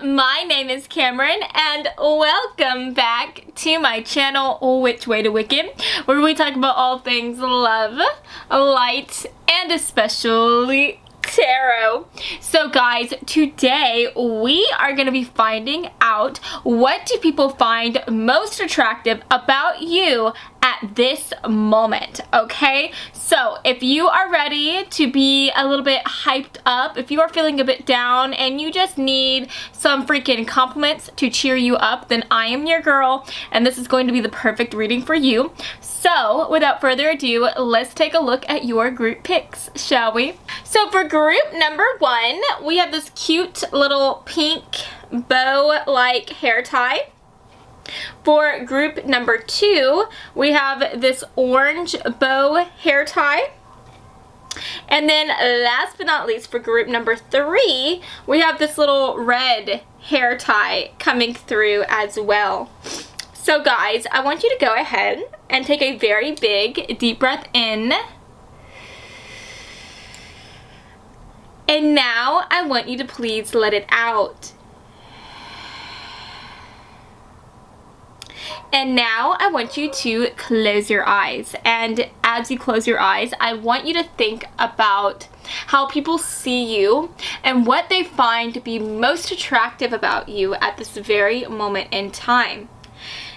my name is Cameron and welcome back to my channel, Which Way to Wicked, where we talk about all things love, light, and especially tarot. So guys, today we are going to be finding out what do people find most attractive about you at this moment, okay? So if you are ready to be a little bit hyped up, if you are feeling a bit down and you just need some freaking compliments to cheer you up, then I am your girl and this is going to be the perfect reading for you. So without further ado, let's take a look at your group picks, shall we? So for group number 1, we have this cute little pink bow-like hair tie. For group number 2, we have this orange bow hair tie. And then last but not least, for group number 3, we have this little red hair tie coming through as well. So guys, I want you to go ahead and take a very big deep breath in. And now I want you to please let it out. And now I want you to close your eyes. And as you close your eyes, I want you to think about how people see you and what they find to be most attractive about you at this very moment in time.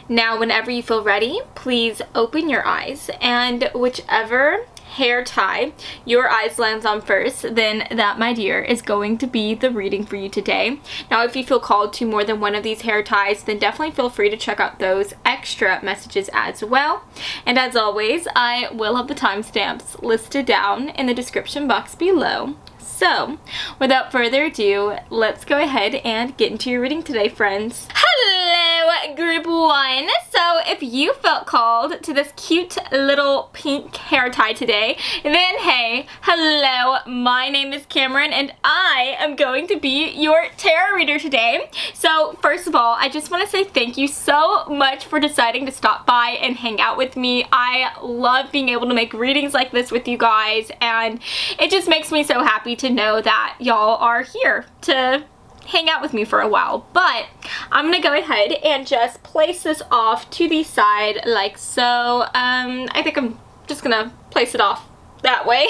Now, whenever you feel ready, please open your eyes, and whichever hair tie your eyes lands on first, then that, my dear, is going to be the reading for you today. Now, if you feel called to more than one of these hair ties, then definitely feel free to check out those extra messages as well. And as always, I will have the timestamps listed down in the description box below. So, without further ado, let's go ahead and get into your reading today, friends. Hello, group 1. So, if you felt called to this cute little pink hair tie today, then hey, hello, my name is Cameron and I am going to be your tarot reader today. So, first of all, I just want to say thank you so much for deciding to stop by and hang out with me. I love being able to make readings like this with you guys, and it just makes me so happy to know that y'all are here to hang out with me for a while. But I'm gonna go ahead and just place this off to the side like so. I think I'm just gonna place it off that way.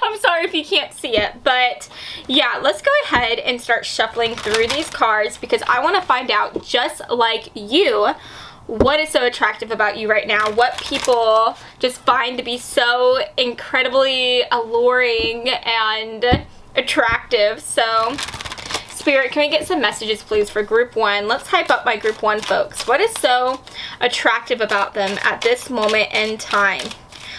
I'm sorry if you can't see it, but yeah, let's go ahead and start shuffling through these cards because I want to find out, just like you, what is so attractive about you right now, what people just find to be so incredibly alluring and attractive. So Spirit, can we get some messages please for group 1? Let's hype up my group 1 folks. What is so attractive about them at this moment in time?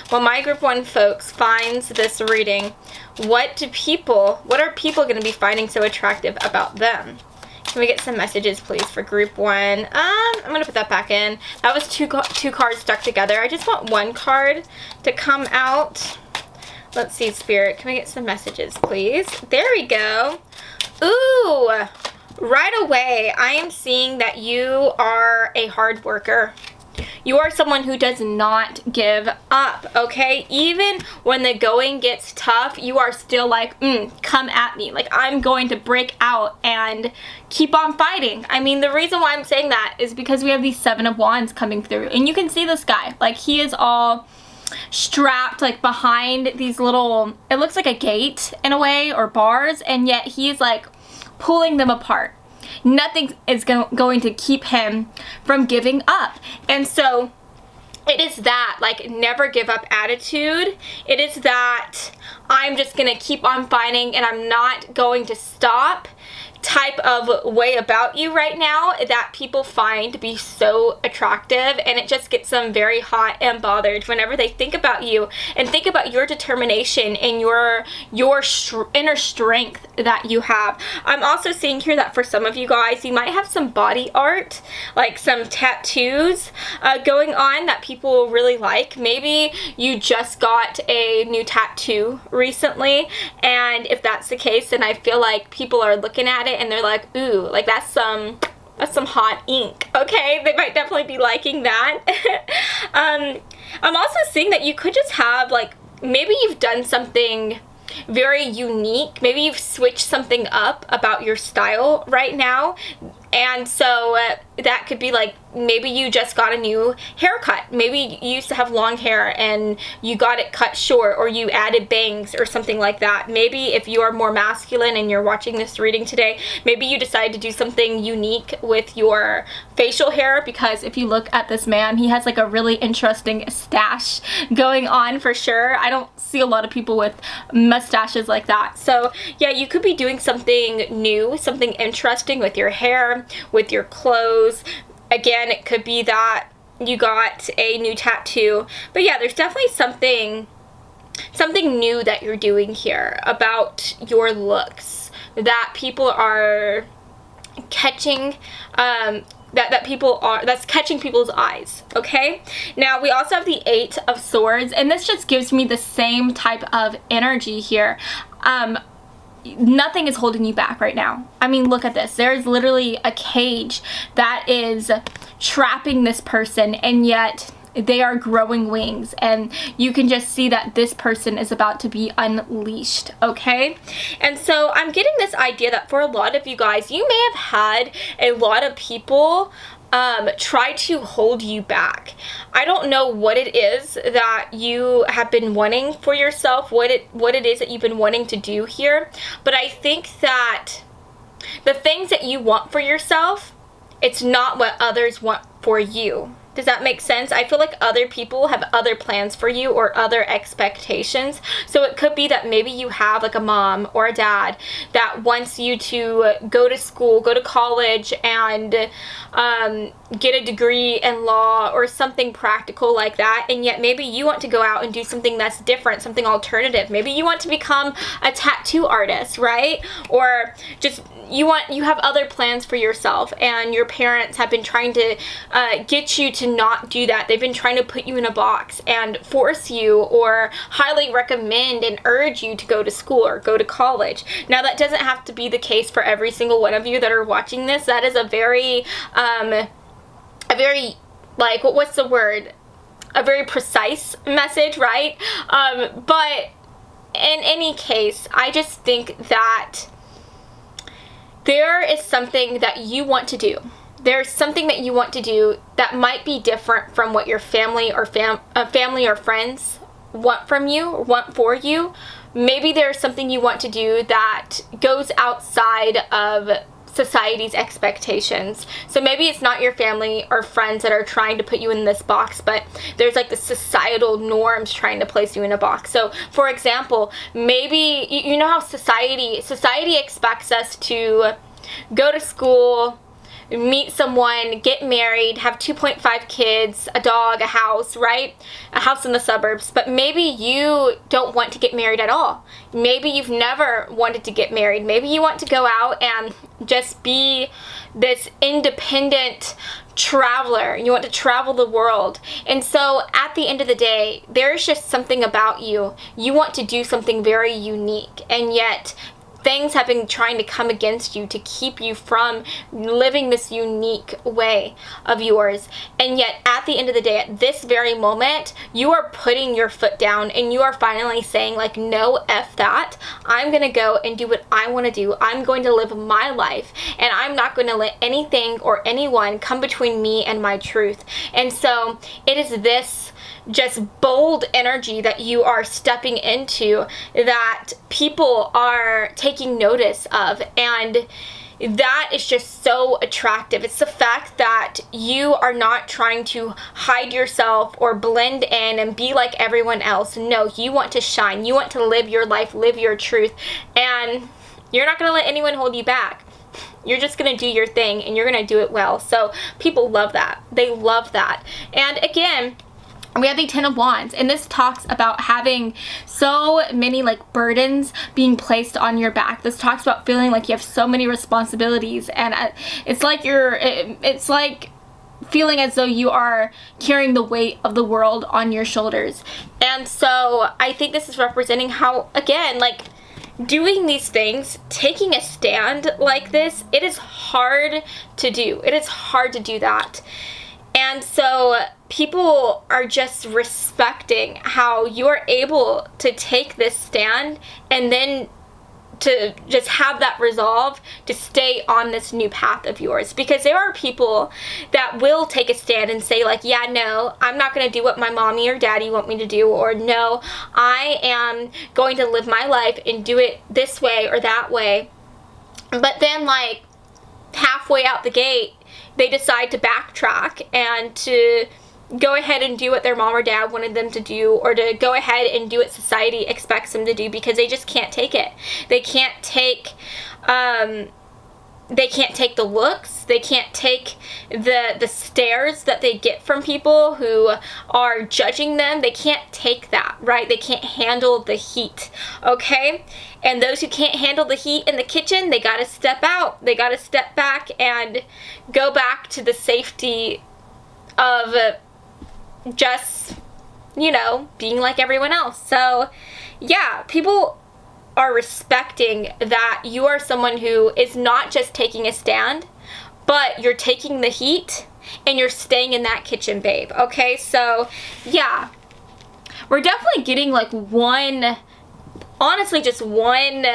When my group 1 folks finds this reading, what are people going to be finding so attractive about them? Can we get some messages please for group 1? I'm going to put that back in. That was two cards stuck together. I just want one card to come out. Let's see, Spirit. Can we get some messages please? There we go. Ooh, right away I am seeing that you are a hard worker. You are someone who does not give up, okay? Even when the going gets tough, you are still like, come at me. Like, I'm going to break out and keep on fighting. I mean, the reason why I'm saying that is because we have these 7 of Wands coming through. And you can see this guy. Like, he is all strapped, like, behind these little, it looks like a gate in a way, or bars. And yet he's, like, pulling them apart. Nothing is going to keep him from giving up. And so it is that, like, never give up attitude. It is that I'm just going to keep on fighting and I'm not going to stop type of way about you right now that people find to be so attractive, and it just gets them very hot and bothered whenever they think about you and think about your determination and your inner strength that you have. I'm also seeing here that for some of you guys, you might have some body art, like some tattoos going on that people really like. Maybe you just got a new tattoo recently, and if that's the case, then I feel like people are looking at it and they're like, ooh, like that's some hot ink. Okay, they might definitely be liking that. I'm also seeing that you could just have, like, maybe you've done something very unique. Maybe you've switched something up about your style right now. And so that could be like, maybe you just got a new haircut. Maybe you used to have long hair and you got it cut short, or you added bangs or something like that. Maybe if you are more masculine and you're watching this reading today, maybe you decide to do something unique with your facial hair, because if you look at this man, he has like a really interesting stash going on for sure. I don't see a lot of people with mustaches like that. So yeah, you could be doing something new, something interesting with your hair, with your clothes. Again, it could be that you got a new tattoo. But yeah, there's definitely something new that you're doing here about your looks that people are catching, that's catching people's eyes. Okay, now we also have the 8 of Swords, and this just gives me the same type of energy here. Nothing is holding you back right now. I mean, look at this. There's literally a cage that is trapping this person, and yet they are growing wings, and you can just see that this person is about to be unleashed. Okay, and so I'm getting this idea that for a lot of you guys, you may have had a lot of people try to hold you back. I don't know what it is that you have been wanting for yourself, what it is that you've been wanting to do here, but I think that the things that you want for yourself, it's not what others want for you. Does that make sense? I feel like other people have other plans for you or other expectations. So it could be that maybe you have like a mom or a dad that wants you to go to school, go to college, and get a degree in law or something practical like that. And yet maybe you want to go out and do something that's different, something alternative. Maybe you want to become a tattoo artist, right? Or just you have other plans for yourself, and your parents have been trying to get you to not do that. They've been trying to put you in a box and force you, or highly recommend and urge you to go to school or go to college. Now, that doesn't have to be the case for every single one of you that are watching this. That is a very like, what's the word? A very precise message, right? But in any case, I just think that there is something that you want to do. There's something that you want to do that might be different from what your family or family or friends want from you or want for you. Maybe there's something you want to do that goes outside of society's expectations. So maybe it's not your family or friends that are trying to put you in this box, but there's like the societal norms trying to place you in a box. So for example, maybe you know how society expects us to go to school, meet someone, get married, have 2.5 kids, a dog, a house, right? A house in the suburbs. But maybe you don't want to get married at all. Maybe you've never wanted to get married. Maybe you want to go out and just be this independent traveler. You want to travel the world. And so at the end of the day, there's just something about you. You want to do something very unique, and yet things have been trying to come against you to keep you from living this unique way of yours. And yet at the end of the day, at this very moment, you are putting your foot down and you are finally saying like, no, F that. I'm gonna go and do what I want to do. I'm going to live my life, and I'm not going to let anything or anyone come between me and my truth. And so it is this just bold energy that you are stepping into that people are taking notice of, and that is just so attractive. It's the fact that you are not trying to hide yourself or blend in and be like everyone else. No, you want to shine. You want to live your life, live your truth, and you're not going to let anyone hold you back. You're just going to do your thing, and you're going to do it well. So people love that. They love that. And again, we have the 10 of Wands, and this talks about having so many like burdens being placed on your back. This talks about feeling like you have so many responsibilities, and it's like feeling as though you are carrying the weight of the world on your shoulders. And so I think this is representing how, again, like, doing these things, taking a stand like this, it is hard to do. It is hard to do that. And so people are just respecting how you're able to take this stand and then to just have that resolve to stay on this new path of yours. Because there are people that will take a stand and say like, yeah, no, I'm not going to do what my mommy or daddy want me to do, or no, I am going to live my life and do it this way or that way. But then like halfway out the gate, they decide to backtrack and to go ahead and do what their mom or dad wanted them to do, or to go ahead and do what society expects them to do, because they just can't take it. They can't take the looks, they can't take the stares that they get from people who are judging them. They can't take that, right? They can't handle the heat, okay? And those who can't handle the heat in the kitchen, they gotta step out. They gotta step back and go back to the safety of just, you know, being like everyone else. So yeah, people are respecting that you are someone who is not just taking a stand, but you're taking the heat and you're staying in that kitchen, babe. Okay, so yeah, we're definitely getting like honestly just one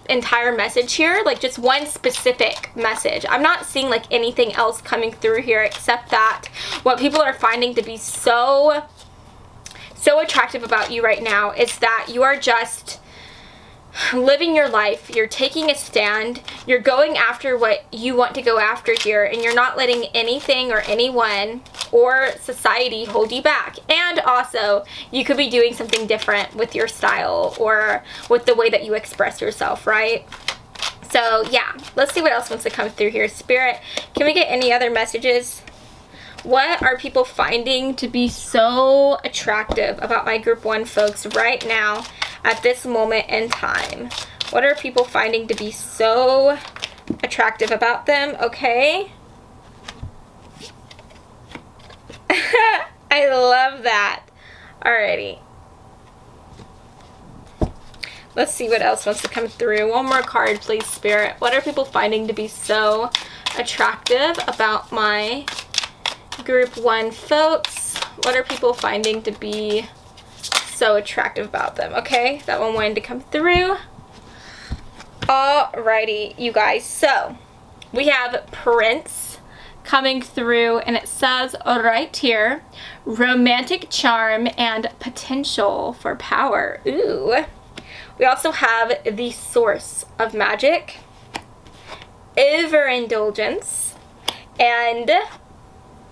entire message here, like just one specific message. I'm not seeing like anything else coming through here except that what people are finding to be so attractive about you right now is that you are just living your life. You're taking a stand. You're going after what you want to go after here, and you're not letting anything or anyone or society hold you back. And also, you could be doing something different with your style or with the way that you express yourself, right? So yeah, let's see what else wants to come through here. Spirit, can we get any other messages? What are people finding to be so attractive about my group 1 folks right now at this moment in time? What are people finding to be so attractive about them? Okay. I love that. Alrighty. Let's see what else wants to come through. One more card, please, Spirit. What are people finding to be so attractive about my group 1 folks? What are people finding to be so attractive about them? Okay, that one wanted to come through. Alrighty, you guys. So we have Prince coming through, and it says right here, romantic charm and potential for power. Ooh. We also have the source of magic, overindulgence, and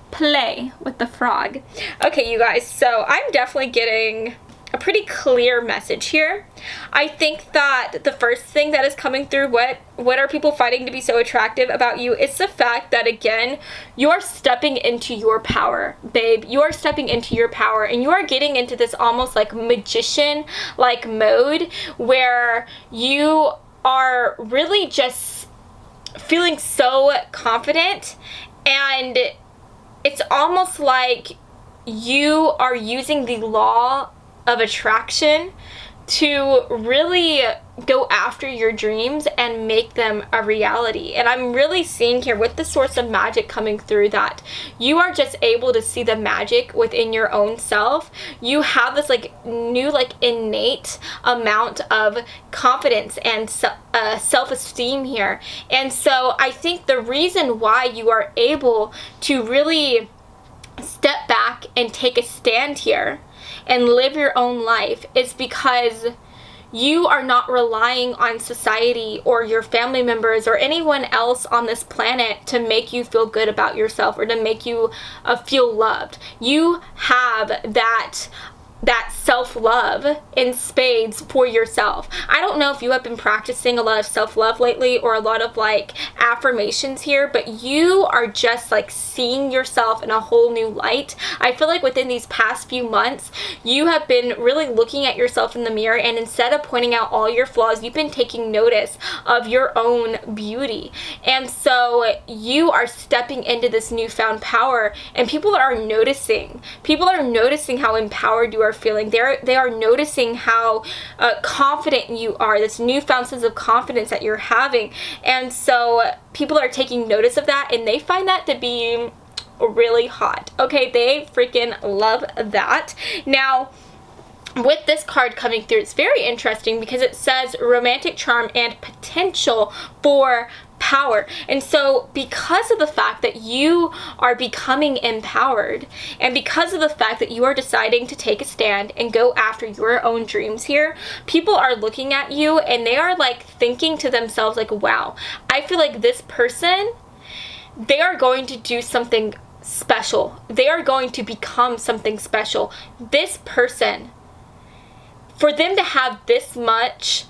play with the frog. Okay, you guys, so I'm definitely getting a pretty clear message here. I think that the first thing that is coming through, what are people finding to be so attractive about you, is the fact that, again, you're stepping into your power, babe. You are stepping into your power, and you are getting into this almost like magician like mode where you are really just feeling so confident, and it's almost like you are using the law of attraction to really go after your dreams and make them a reality. And I'm really seeing here with the source of magic coming through that you are just able to see the magic within your own self. You have this like new like innate amount of confidence and self-esteem here. And so I think the reason why you are able to really step back and take a stand here and live your own life is because you are not relying on society or your family members or anyone else on this planet to make you feel good about yourself or to make you feel loved. You have that self-love in spades for yourself. I don't know if you have been practicing a lot of self-love lately or a lot of like affirmations here, but you are just like seeing yourself in a whole new light. I feel like within these past few months, you have been really looking at yourself in the mirror, and instead of pointing out all your flaws, you've been taking notice of your own beauty. And so you are stepping into this newfound power, and people are noticing. People are noticing how empowered you are feeling. They are noticing how confident you are, this newfound sense of confidence that you're having. And so people are taking notice of that, and they find that to be really hot. Okay, they freaking love that. Now, with this card coming through, it's very interesting because it says romantic charm and potential for power. And so because of the fact that you are becoming empowered, and because of the fact that you are deciding to take a stand and go after your own dreams here, people are looking at you and they are like thinking to themselves like, wow, I feel like this person, they are going to do something special. They are going to become something special. This person, for them to have this much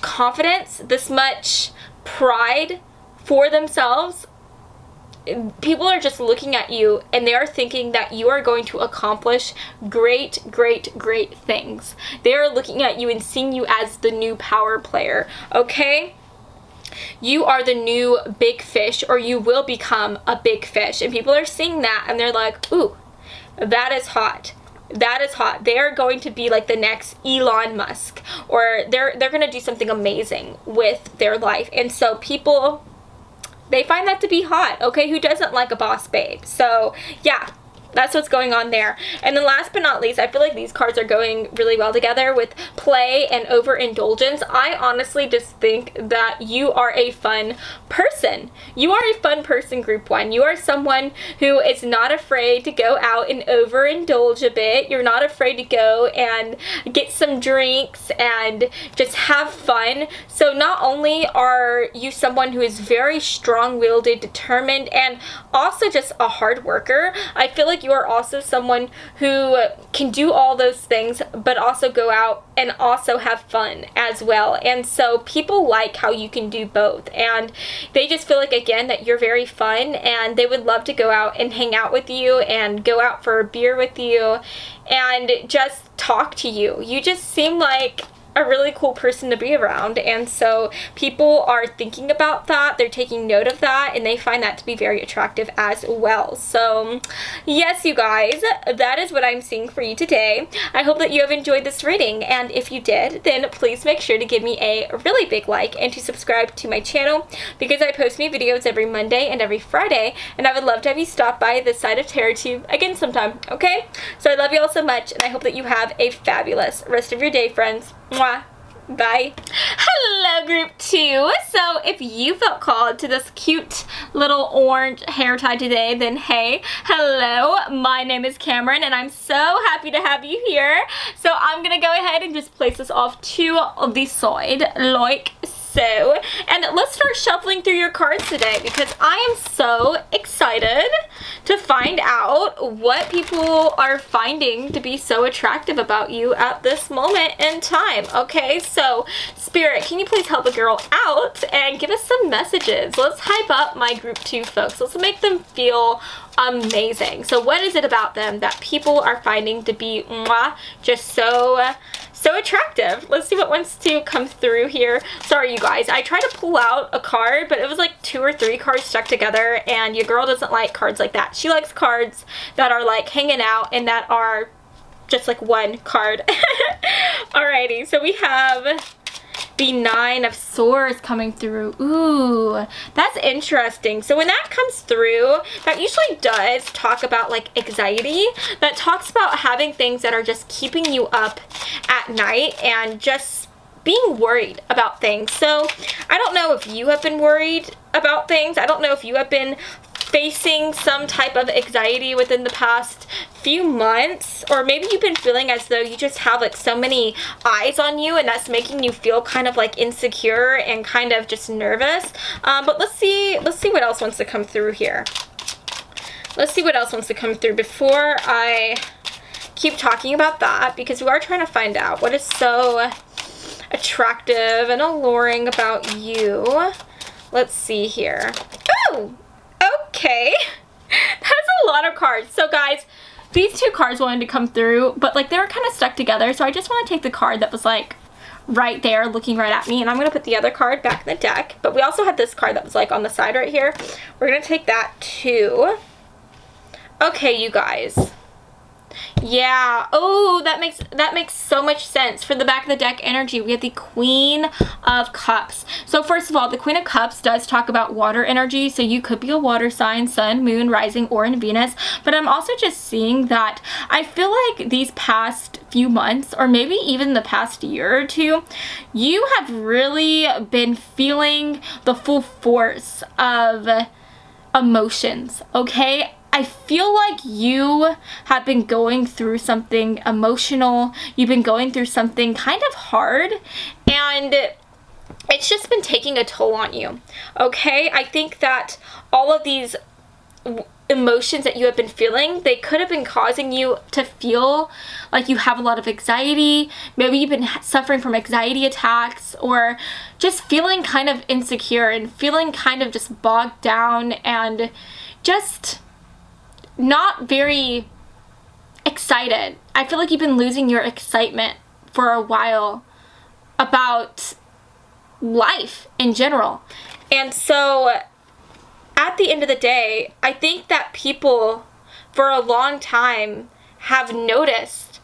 confidence, this much pride for themselves, people are just looking at you and they are thinking that you are going to accomplish great, great, great things. They are looking at you and seeing you as the new power player, okay? You are the new big fish, or you will become a big fish. And people are seeing that and they're like, ooh, that is hot. That is hot. They're going to be like the next Elon Musk, or they're going to do something amazing with their life. And so people, they find that to be hot, okay? Who doesn't like a boss babe? So yeah, that's what's going on there. And then last but not least, I feel like these cards are going really well together with play and overindulgence. I honestly just think that you are a fun person. You are a fun person, group one. You are someone who is not afraid to go out and overindulge a bit. You're not afraid to go and get some drinks and just have fun. So not only are you someone who is very strong-willed, determined, and also just a hard worker, I feel like you are also someone who can do all those things, but also go out and also have fun as well. And so people like how you can do both, and they just feel like, again, that you're very fun, and they would love to go out and hang out with you and go out for a beer with you and just talk to you. You just seem like a really cool person to be around, and so people are thinking about that, they're taking note of that, and they find that to be very attractive as well. So yes, you guys, that is what I'm seeing for you today. I hope that you have enjoyed this reading, and if you did, then please make sure to give me a really big like and to subscribe to my channel, because I post new videos every Monday and every Friday, and I would love to have you stop by this side of TerraTube again sometime, okay? So I love you all so much, and I hope that you have a fabulous rest of your day, friends. Mwah. Bye. Hello, group 2. So if you felt called to this cute little orange hair tie today, then hey, hello, my name is Cameron, and I'm so happy to have you here. So I'm gonna go ahead and just place this off to the side like so, and let's start shuffling through your cards today, because I am so excited to find out what people are finding to be so attractive about you at this moment in time. Okay, so Spirit, can you please help a girl out and give us some messages? Let's hype up my group 2 folks. Let's make them feel amazing. So what is it about them that people are finding to be just so attractive? Let's see what wants to come through here. Sorry, you guys, I tried to pull out a card, but it was like 2 or 3 cards stuck together, and your girl doesn't like cards like that. She likes cards that are like hanging out and that are just like one card. Alrighty, so we have the 9 of Swords coming through. Ooh, that's interesting. So when that comes through, that usually does talk about like anxiety. That talks about having things that are just keeping you up at night and just being worried about things. So I don't know if you have been worried about things. I don't know if you have been facing some type of anxiety within the past few months, or maybe you've been feeling as though you just have like so many eyes on you, and that's making you feel kind of like insecure and kind of just nervous. But let's see what else wants to come through here. Let's see what else wants to come through before I keep talking about that, because we are trying to find out what is so attractive and alluring about you. Let's see here. Oh, okay. That's a lot of cards. So guys, these 2 cards wanted to come through, but like they were kind of stuck together, so I just want to take the card that was like right there looking right at me, and I'm going to put the other card back in the deck. But we also had this card that was like on the side right here. We're going to take that too. Okay, you guys. Yeah. Oh, that makes so much sense. For the back of the deck energy, we have the Queen of Cups. So first of all, the Queen of Cups does talk about water energy. So you could be a water sign, sun, moon, rising, or in Venus. But I'm also just seeing that I feel like these past few months, or maybe even the past year or two, you have really been feeling the full force of emotions, okay? I feel like you have been going through something emotional. You've been going through something kind of hard, and it's just been taking a toll on you, okay? I think that all of these emotions that you have been feeling, they could have been causing you to feel like you have a lot of anxiety. Maybe you've been suffering from anxiety attacks, or just feeling kind of insecure and feeling kind of just bogged down and just not very excited. I feel like you've been losing your excitement for a while about life in general. And so at the end of the day, I think that people for a long time have noticed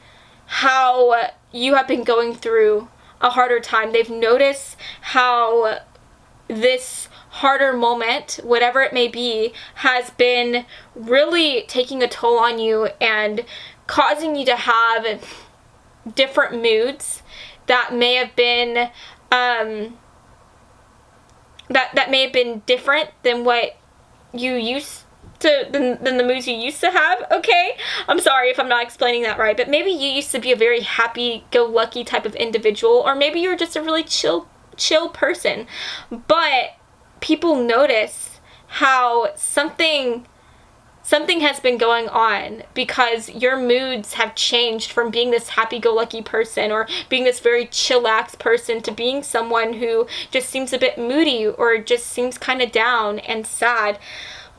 how you have been going through a harder time. They've noticed how this harder moment, whatever it may be, has been really taking a toll on you and causing you to have different moods that may have been that may have been different than what you used to than the moods you used to have. Okay, I'm sorry if I'm not explaining that right, but maybe you used to be a very happy-go-lucky type of individual, or maybe you're just a really chill person, but people notice how something has been going on because your moods have changed from being this happy-go-lucky person or being this very chillax person to being someone who just seems a bit moody or just seems kind of down and sad.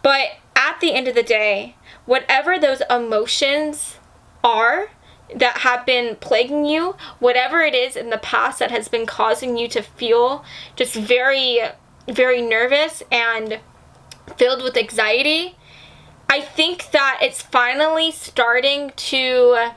But at the end of the day, whatever those emotions are that have been plaguing you, whatever it is in the past that has been causing you to feel just very, very nervous and filled with anxiety, I think that it's finally starting to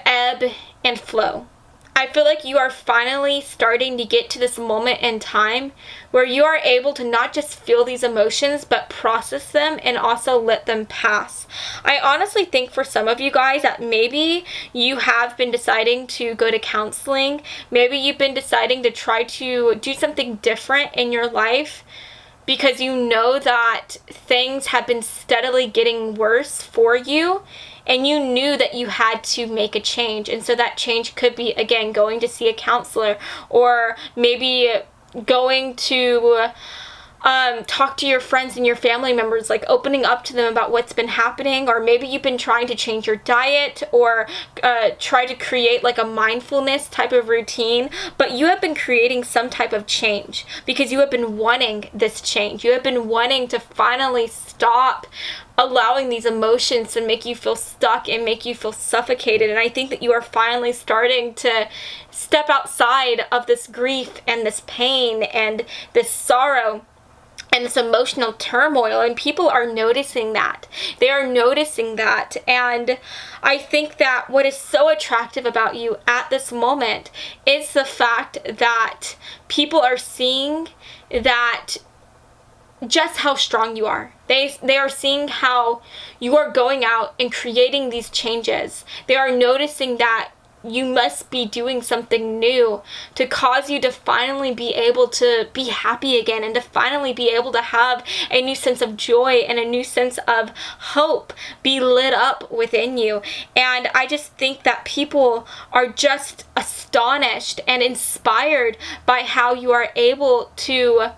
ebb and flow. I feel like you are finally starting to get to this moment in time where you are able to not just feel these emotions, but process them and also let them pass. I honestly think for some of you guys that maybe you have been deciding to go to counseling. Maybe you've been deciding to try to do something different in your life because you know that things have been steadily getting worse for you. And you knew that you had to make a change. And so that change could be, again, going to see a counselor, or maybe going to talk to your friends and your family members, like opening up to them about what's been happening. Or maybe you've been trying to change your diet or try to create like a mindfulness type of routine. But you have been creating some type of change because you have been wanting this change. You have been wanting to finally stop allowing these emotions to make you feel stuck and make you feel suffocated. And I think that you are finally starting to step outside of this grief and this pain and this sorrow and this emotional turmoil, and people are noticing that. They are noticing that. And I think that what is so attractive about you at this moment is the fact that people are seeing that just how strong you are. They are seeing how you are going out and creating these changes. They are noticing that you must be doing something new to cause you to finally be able to be happy again and to finally be able to have a new sense of joy and a new sense of hope be lit up within you. And I just think that people are just astonished and inspired by how you are able to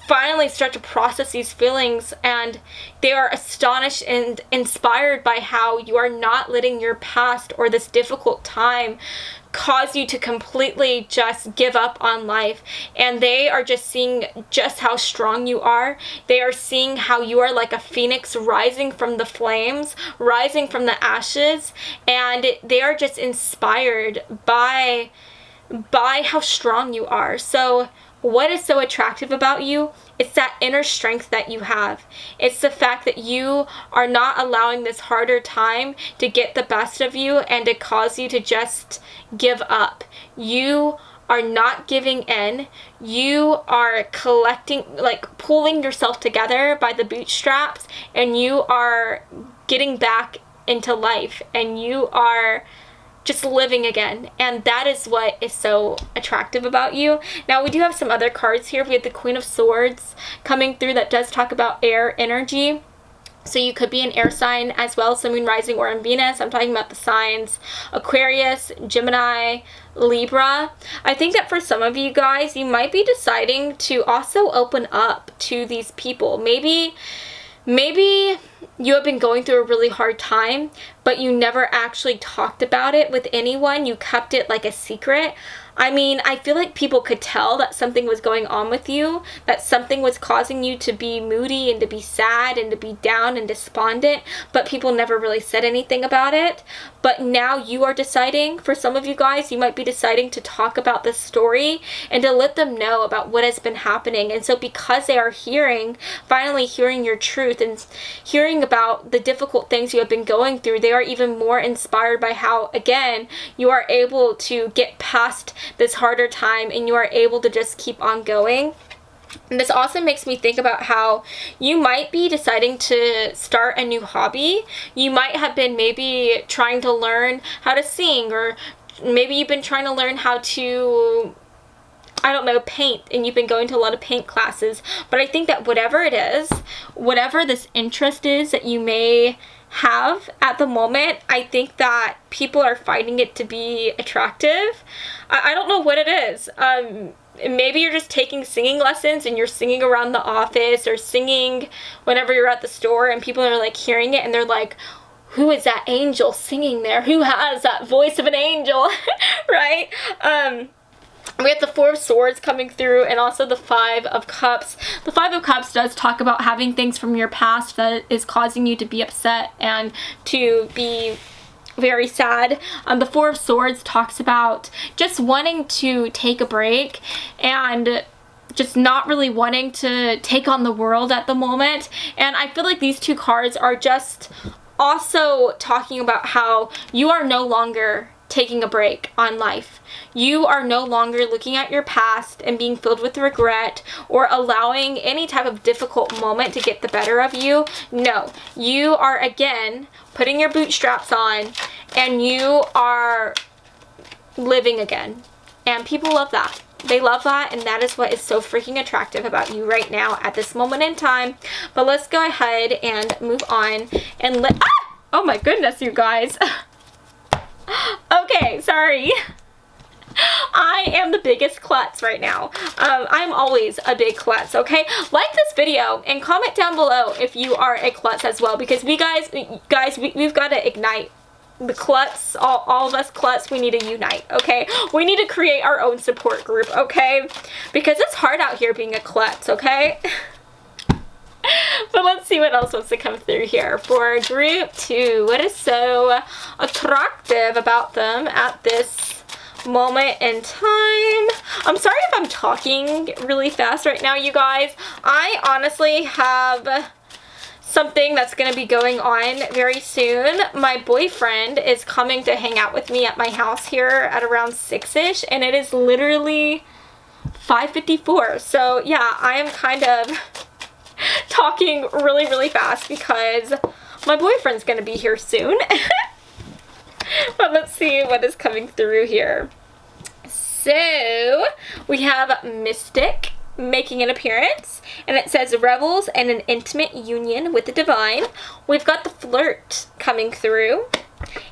finally start to process these feelings, and they are astonished and inspired by how you are not letting your past or this difficult time cause you to completely just give up on life. And they are just seeing just how strong you are. They are seeing how you are like a phoenix rising from the flames, rising from the ashes, and they are just inspired by how strong you are. So what is so attractive about you? It's that inner strength that you have. It's the fact that you are not allowing this harder time to get the best of you and to cause you to just give up. You are not giving in. You are pulling yourself together by the bootstraps, and you are getting back into life, and you are just living again. And that is what is so attractive about you. Now, we do have some other cards here. We have the Queen of Swords coming through that does talk about air energy. So you could be an air sign as well, so Moon, Rising, or in Venus. I'm talking about the signs Aquarius, Gemini, Libra. I think that for some of you guys, you might be deciding to also open up to these people. Maybe you have been going through a really hard time, but you never actually talked about it with anyone. You kept it like a secret. I mean, I feel like people could tell that something was going on with you, that something was causing you to be moody and to be sad and to be down and despondent, but people never really said anything about it. But now you are deciding, for some of you guys, you might be deciding to talk about this story and to let them know about what has been happening. And so because they are finally hearing your truth and hearing about the difficult things you have been going through, they are even more inspired by how, again, you are able to get past this harder time and you are able to just keep on going. And this also makes me think about how you might be deciding to start a new hobby. You might have been maybe trying to learn how to sing, or maybe you've been trying to learn how to, I don't know, paint, and you've been going to a lot of paint classes. But I think that whatever it is, whatever this interest is that you may have at the moment, I think that people are finding it to be attractive. I don't know what it is. Maybe you're just taking singing lessons and you're singing around the office or singing whenever you're at the store, and people are like hearing it and they're like, who is that angel singing there? Who has that voice of an angel? Right? We have the Four of Swords coming through, and also the Five of Cups. The Five of Cups does talk about having things from your past that is causing you to be upset and to be very sad. The Four of Swords talks about just wanting to take a break and just not really wanting to take on the world at the moment. And I feel like these two cards are just also talking about how you are no longer taking a break on life. You are no longer looking at your past and being filled with regret or allowing any type of difficult moment to get the better of you. No, you are again putting your bootstraps on and you are living again. And people love that. They love that, and that is what is so freaking attractive about you right now at this moment in time. But let's go ahead and move on and oh my goodness, you guys. Okay, sorry. I am the biggest klutz right now. I'm always a big klutz, okay? Like this video and comment down below if you are a klutz as well, because we've got to ignite the klutz. All of us klutz, we need to unite, okay? We need to create our own support group, okay? Because it's hard out here being a klutz, okay? But let's see what else wants to come through here for group 2. What is so attractive about them at this moment in time? I'm sorry if I'm talking really fast right now, you guys. I honestly have something that's going to be going on very soon. My boyfriend is coming to hang out with me at my house here at around 6-ish, and it is literally 5:54. So yeah, I am kind of talking really fast because my boyfriend's gonna be here soon. But let's see what is coming through here. So we have Mystic making an appearance, and it says rebels and an intimate union with the divine. We've got the Flirt coming through,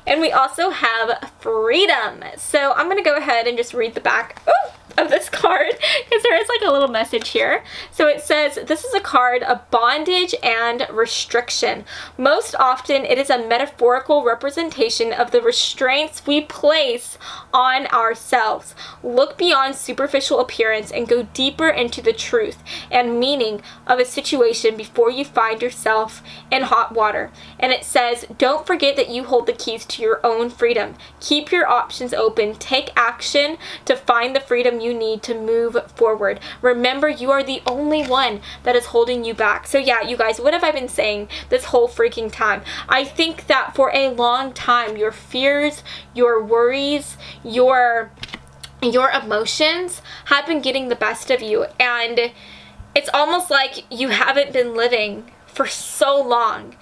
and we also have Freedom. So I'm gonna go ahead and just read the back of this card, because there is like a little message here. So it says, this is a card of bondage and restriction. Most often it is a metaphorical representation of the restraints we place on ourselves. Look beyond superficial appearance and go deeper into the truth and meaning of a situation before you find yourself in hot water. And it says, don't forget that you hold the keys to your own freedom. Keep your options open. Take action to find the freedom time you need to move forward. Remember, you are the only one that is holding you back. So yeah, you guys, what have I been saying this whole freaking time? I think that for a long time, your fears, your worries, your emotions have been getting the best of you, and it's almost like you haven't been living for so long.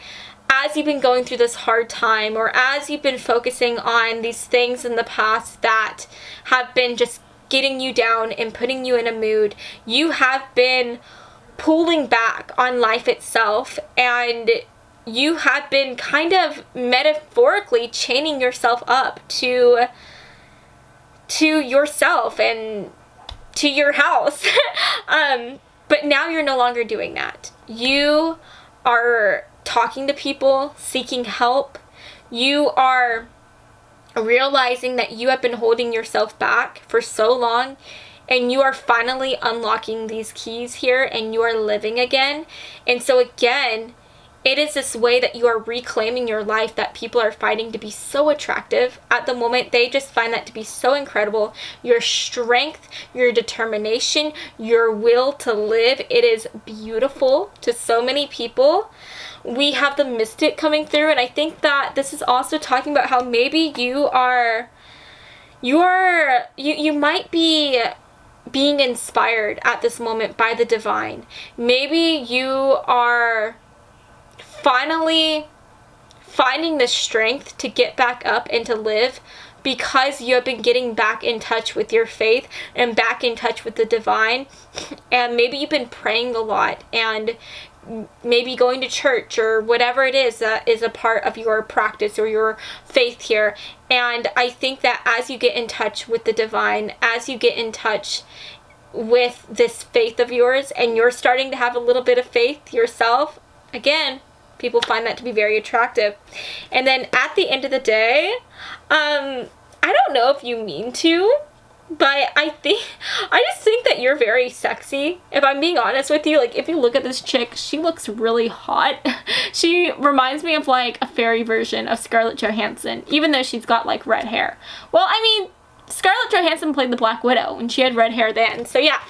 As you've been going through this hard time, or as you've been focusing on these things in the past that have been just getting you down and putting you in a mood, you have been pulling back on life itself, and you have been kind of metaphorically chaining yourself up to yourself and to your house. But now you're no longer doing that. You are talking to people, seeking help. You are realizing that you have been holding yourself back for so long, and you are finally unlocking these keys here, and you are living again. And so again, it is this way that you are reclaiming your life that people are finding to be so attractive at the moment. They just find that to be so incredible. Your strength, your determination, your will to live, it is beautiful to so many people. We have the mystic coming through, and I think that this is also talking about how maybe you might be being inspired at this moment by the divine. Maybe you are finally finding the strength to get back up and to live because you have been getting back in touch with your faith and back in touch with the divine. And maybe you've been praying a lot, and maybe going to church or whatever it is that is a part of your practice or your faith here. And I think that as you get in touch with the divine, as you get in touch with this faith of yours, and you're starting to have a little bit of faith yourself, again, people find that to be very attractive. And then at the end of the day, I don't know if you mean to, but I just think that you're very sexy. If I'm being honest with you, like, if you look at this chick, she looks really hot. She reminds me of like a fairy version of Scarlett Johansson, even though she's got like red hair. Well, I mean, Scarlett Johansson played the Black Widow and she had red hair then. So yeah,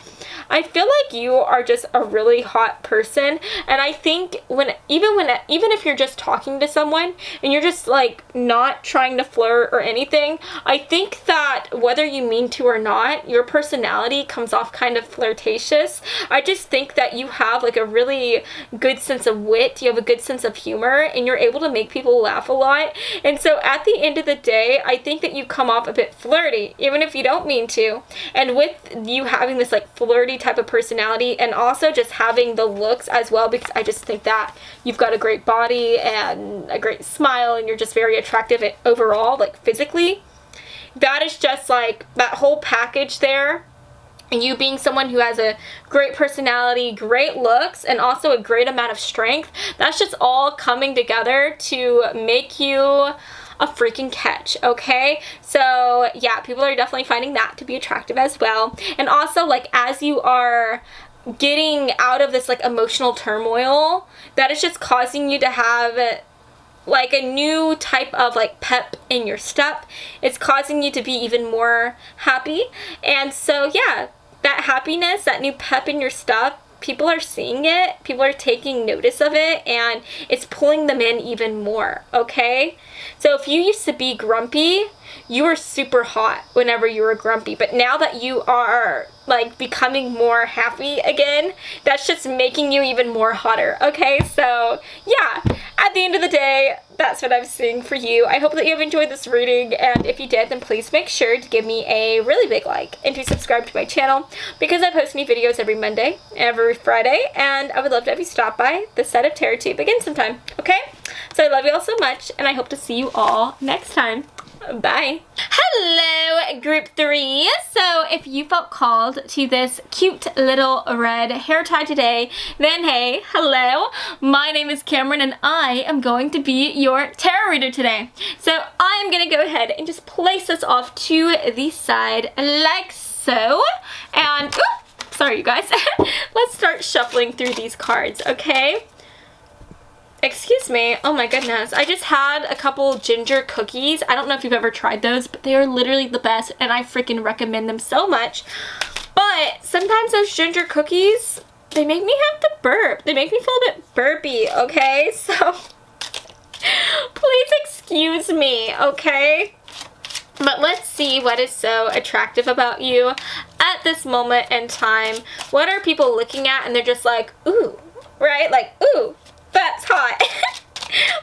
I feel like you are just a really hot person. And I think even if you're just talking to someone and you're just like not trying to flirt or anything, I think that whether you mean to or not, your personality comes off kind of flirtatious. I just think that you have like a really good sense of wit, you have a good sense of humor, and you're able to make people laugh a lot. And so at the end of the day, I think that you come off a bit flirty, even if you don't mean to. And with you having this like flirty type of personality, and also just having the looks as well, because I just think that you've got a great body and a great smile, and you're just very attractive overall, like physically. That is just like that whole package there. And you being someone who has a great personality, great looks, and also a great amount of strength, that's just all coming together to make you a freaking catch, okay? So yeah, people are definitely finding that to be attractive as well. And also, like, as you are getting out of this like emotional turmoil, that is just causing you to have like a new type of like pep in your step. It's causing you to be even more happy. And so yeah, that happiness, that new pep in your step, people are seeing it, people are taking notice of it, and it's pulling them in even more, okay? So if you used to be grumpy, you were super hot whenever you were grumpy, but now that you are like becoming more happy again, that's just making you even more hotter, okay? So yeah, at the end of the day, that's what I'm seeing for you. I hope that you have enjoyed this reading, and if you did, then please make sure to give me a really big like and to subscribe to my channel, because I post new videos every Monday, every Friday, and I would love to have you stop by the set of Tarot Tube again sometime, okay? So I love you all so much, and I hope to see you all next time. Bye. Hello, group 3. So if you felt called to this cute little red hair tie today, then hey, hello. My name is Cameron, and I am going to be your tarot reader today. So I am going to go ahead and just place this off to the side like so. And, sorry you guys. Let's start shuffling through these cards, okay? Excuse me. Oh my goodness. I just had a couple ginger cookies. I don't know if you've ever tried those, but they are literally the best and I freaking recommend them so much. But sometimes those ginger cookies, they make me have to burp. They make me feel a bit burpy, okay? So please excuse me, okay? But let's see what is so attractive about you at this moment in time. What are people looking at and they're just like, ooh, right? Like, ooh, that's hot.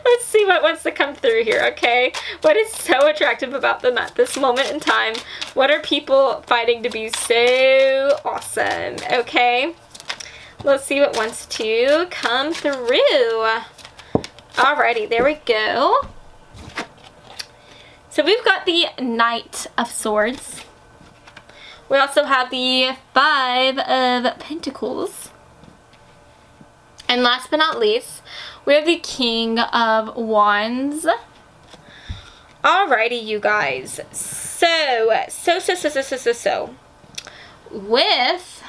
Let's see what wants to come through here, okay? What is so attractive about them at this moment in time? What are people finding to be so awesome, okay? Let's see what wants to come through. Alrighty, there we go. So we've got the Knight of Swords. We also have the Five of Pentacles. And last but not least, we have the King of Wands. Alrighty, you guys. So. With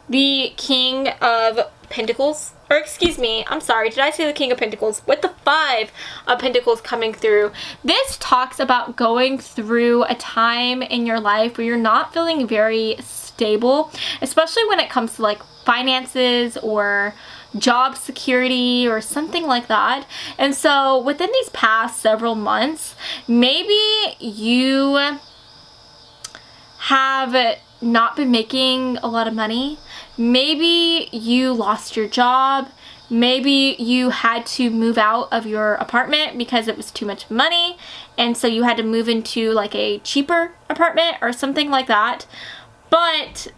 the King of Pentacles, or excuse me, I'm sorry, did I say the King of Pentacles? With the Five of Pentacles coming through, this talks about going through a time in your life where you're not feeling very stable, especially when it comes to like finances or job security or something like that. And so within these past several months, maybe you have not been making a lot of money. Maybe you lost your job. Maybe you had to move out of your apartment because it was too much money, and so you had to move into like a cheaper apartment or something like that. But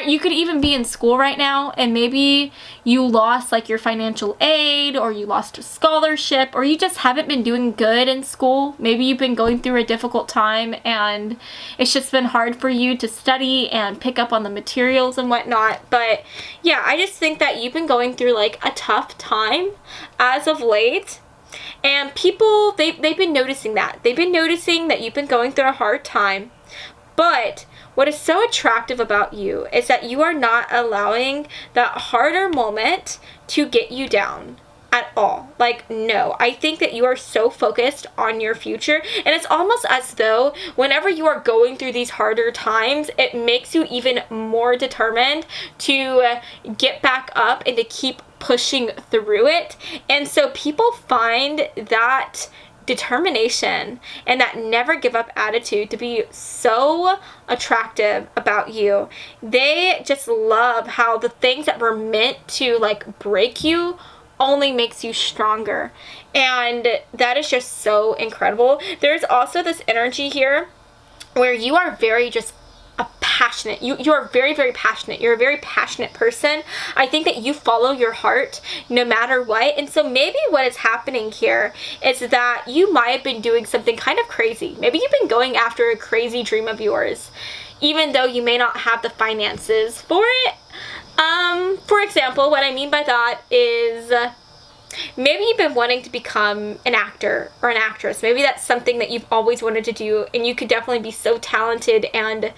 you could even be in school right now and maybe you lost like your financial aid, or you lost a scholarship, or you just haven't been doing good in school. Maybe you've been going through a difficult time and it's just been hard for you to study and pick up on the materials and whatnot. But yeah, I just think that you've been going through like a tough time as of late. And people, they've been noticing that. They've been noticing that you've been going through a hard time. But what is so attractive about you is that you are not allowing that harder moment to get you down at all. Like, no. I think that you are so focused on your future, and it's almost as though whenever you are going through these harder times, it makes you even more determined to get back up and to keep pushing through it. And so people find that determination and that never give up attitude to be so attractive about you. They just love how the things that were meant to like break you only makes you stronger, and that is just so incredible. There's also this energy here where you are very just a passionate, you are very, very passionate. You're a very passionate person. I think that you follow your heart no matter what. And so maybe what is happening here is that you might have been doing something kind of crazy. Maybe you've been going after a crazy dream of yours, even though you may not have the finances for it. For example, what I mean by that is maybe you've been wanting to become an actor or an actress. Maybe that's something that you've always wanted to do, and you could definitely be so talented and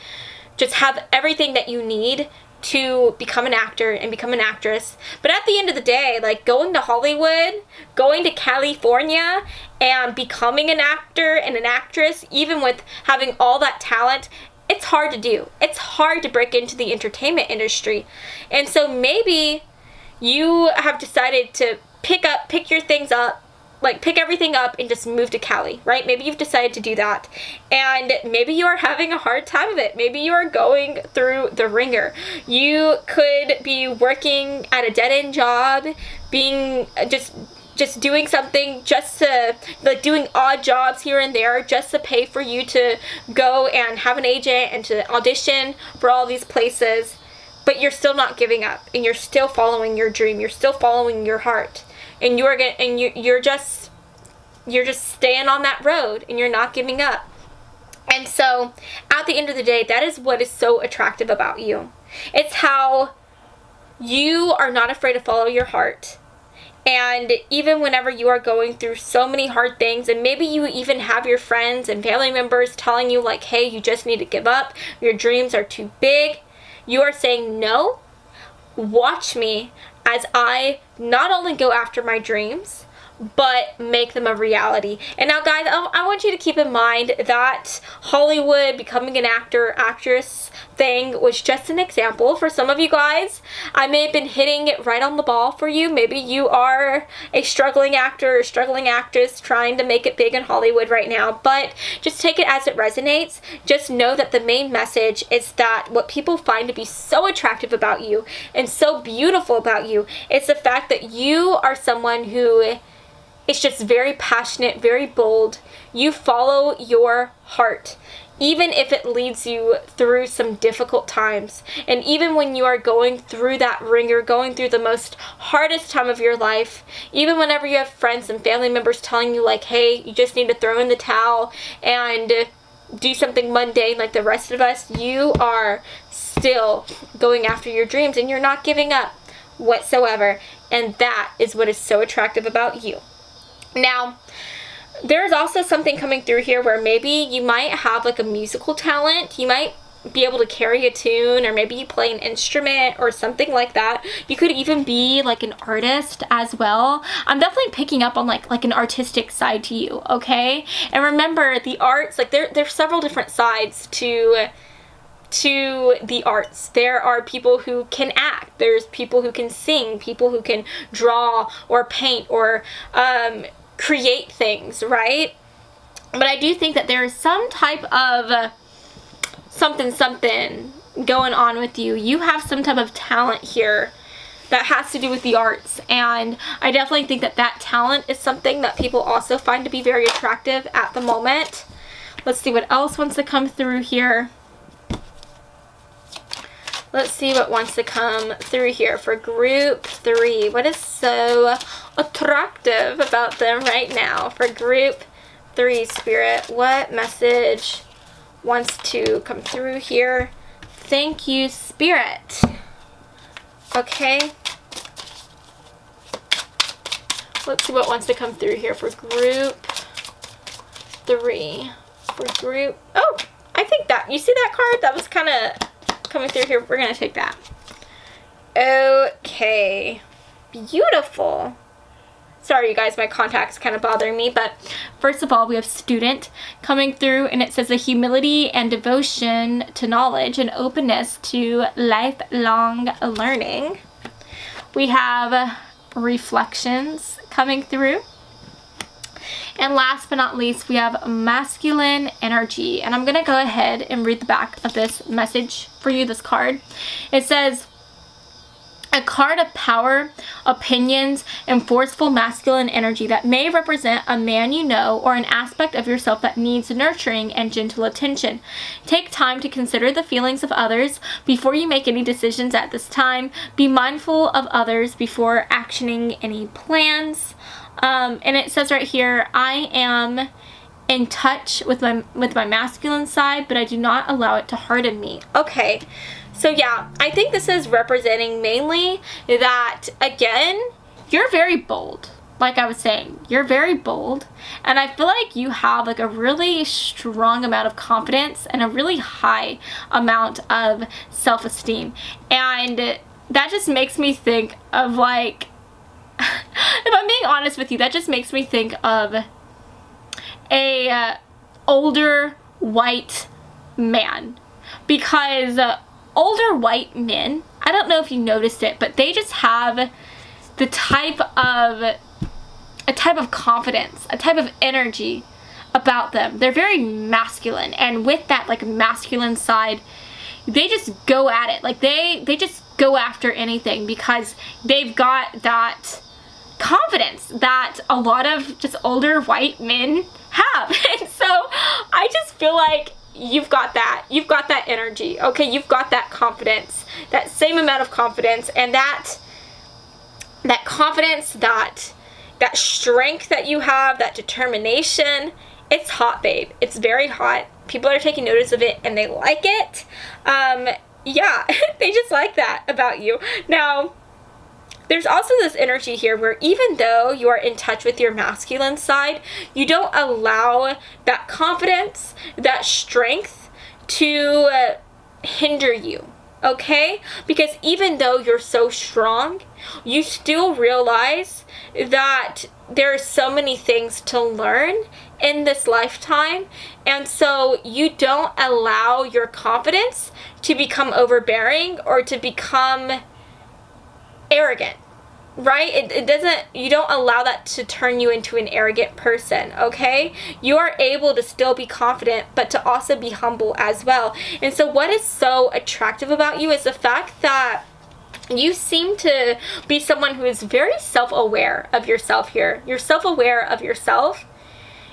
just have everything that you need to become an actor and become an actress. But at the end of the day, like going to Hollywood, going to California, and becoming an actor and an actress, even with having all that talent, it's hard to do. It's hard to break into the entertainment industry. And so maybe you have decided to pick your things up, like pick everything up and just move to Cali, right? Maybe you've decided to do that, and maybe you are having a hard time of it. Maybe you are going through the ringer. You could be working at a dead-end job, being just doing something just to, like doing odd jobs here and there just to pay for you to go and have an agent and to audition for all these places. But you're still not giving up, and you're still following your dream. You're still following your heart, and you're just staying on that road, and you're not giving up. And so, at the end of the day, that is what is so attractive about you. It's how you are not afraid to follow your heart. And even whenever you are going through so many hard things, and maybe you even have your friends and family members telling you like, hey, you just need to give up. Your dreams are too big. You are saying, no, watch me. as I not only go after my dreams, but make them a reality. And now guys, I want you to keep in mind that Hollywood, becoming an actor, actress thing was just an example. For some of you guys, I may have been hitting it right on the ball for you. Maybe you are a struggling actor or struggling actress trying to make it big in Hollywood right now, but just take it as it resonates. Just know that the main message is that what people find to be so attractive about you and so beautiful about you is the fact that you are someone who is just very passionate, very bold. You follow your heart, even if it leads you through some difficult times. And even when you are going through that ringer, going through the most hardest time of your life, even whenever you have friends and family members telling you like, hey, you just need to throw in the towel and do something mundane like the rest of us, you are still going after your dreams and you're not giving up whatsoever. And that is what is so attractive about you. Now, there's also something coming through here where maybe you might have like a musical talent. You might be able to carry a tune, or maybe you play an instrument or something like that. You could even be like an artist as well. I'm definitely picking up on like an artistic side to you, okay? And remember, the arts, like there's several different sides to the arts. There are people who can act, there's people who can sing, people who can draw or paint or create things, right? But I do think that there is some type of something going on with you. You have some type of talent here that has to do with the arts, and I definitely think that that talent is something that people also find to be very attractive at the moment. Let's see what else wants to come through here. Let's see what wants to come through here for group 3. What is so attractive about them right now for group 3, Spirit? What message wants to come through here? Thank you, Spirit. Okay. Let's see what wants to come through here for group 3. For group... Oh, I think that... You see that card? That was kind of... coming through here. We're gonna take that. Okay, beautiful. Sorry you guys, my contact's kind of bothering me, but first of all, we have student coming through, and it says a humility and devotion to knowledge and openness to lifelong learning. We have reflections coming through. And last but not least, we have masculine energy. And I'm going to go ahead and read the back of this message for you, this card. It says, a card of power, opinions, and forceful masculine energy that may represent a man you know or an aspect of yourself that needs nurturing and gentle attention. Take time to consider the feelings of others before you make any decisions at this time. Be mindful of others before actioning any plans. And it says right here, I am in touch with my masculine side, but I do not allow it to harden me. Okay, so yeah, I think this is representing mainly that, again, you're very bold. Like I was saying, you're very bold, and I feel like you have like a really strong amount of confidence and a really high amount of self-esteem. And that just makes me think of like, if I'm being honest with you, that just makes me think of a older white man, because older white men, I don't know if you noticed it, but they just have the type of confidence, a type of energy about them. They're very masculine, and with that like masculine side, they just go at it. Like they just go after anything because they've got that confidence that a lot of just older white men have. And so I just feel like you've got that energy, okay? You've got that confidence, that same amount of confidence, and that confidence, that strength that you have, that determination. It's hot, babe. It's very hot. People are taking notice of it and they like it. Yeah, they just like that about you. Now, there's also this energy here where even though you are in touch with your masculine side, you don't allow that confidence, that strength to hinder you, okay? Because even though you're so strong, you still realize that there are so many things to learn in this lifetime, and so you don't allow your confidence to become overbearing or to become arrogant, right? It doesn't, you don't allow that to turn you into an arrogant person, okay? You are able to still be confident, but to also be humble as well. And so what is so attractive about you is the fact that you seem to be someone who is very self-aware of yourself here. You're self-aware of yourself,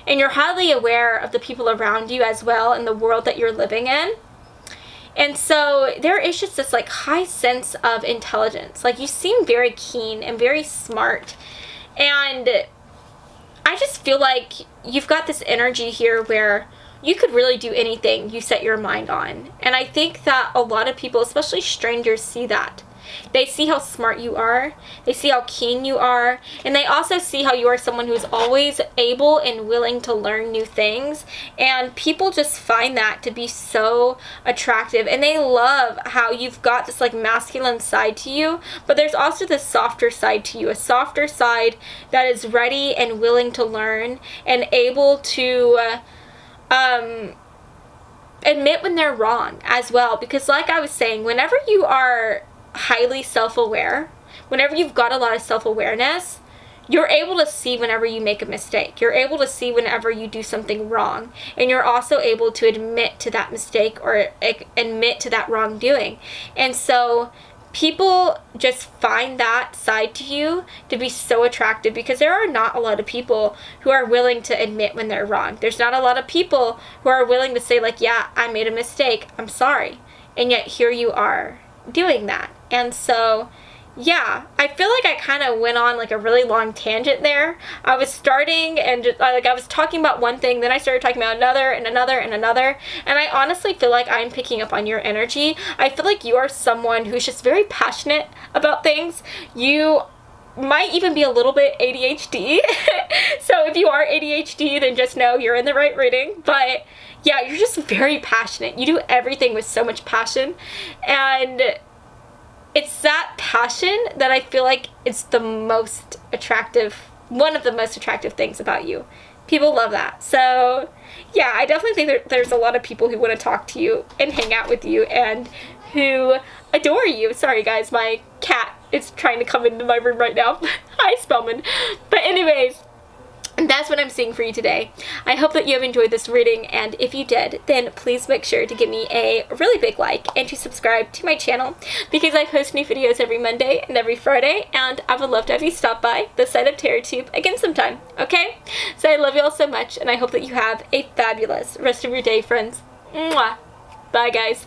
and you're highly aware of the people around you as well and the world that you're living in. And so there is just this like high sense of intelligence. Like you seem very keen and very smart. And I just feel like you've got this energy here where you could really do anything you set your mind on. And I think that a lot of people, especially strangers, see that. They see how smart you are, they see how keen you are, and they also see how you are someone who's always able and willing to learn new things. And people just find that to be so attractive, and they love how you've got this like masculine side to you, but there's also this softer side to you, a softer side that is ready and willing to learn and able to admit when they're wrong as well. Because like I was saying, whenever you are highly self-aware, whenever you've got a lot of self-awareness, you're able to see whenever you make a mistake. You're able to see whenever you do something wrong. And you're also able to admit to that mistake or admit to that wrongdoing. And so people just find that side to you to be so attractive, because there are not a lot of people who are willing to admit when they're wrong. There's not a lot of people who are willing to say like, yeah, I made a mistake, I'm sorry. And yet here you are doing that. And so yeah, I feel like I kind of went on like a really long tangent there. I was starting and just, like I was talking about one thing, then I started talking about another and another and another, and I honestly feel like I'm picking up on your energy. I feel like you are someone who's just very passionate about things. You might even be a little bit ADHD. So if you are ADHD, then just know you're in the right reading. But yeah, you're just very passionate. You do everything with so much passion, and it's that passion that I feel like is the most attractive, one of the most attractive things about you. People love that. So yeah, I definitely think there's a lot of people who want to talk to you and hang out with you and who adore you. Sorry guys, my cat is trying to come into my room right now. Hi Spellman. But anyways, that's what I'm seeing for you today. I hope that you have enjoyed this reading, and if you did, then please make sure to give me a really big like and to subscribe to my channel, because I post new videos every Monday and every Friday, and I would love to have you stop by the site of TerraTube again sometime, okay? So I love you all so much, and I hope that you have a fabulous rest of your day, friends. Mwah! Bye, guys.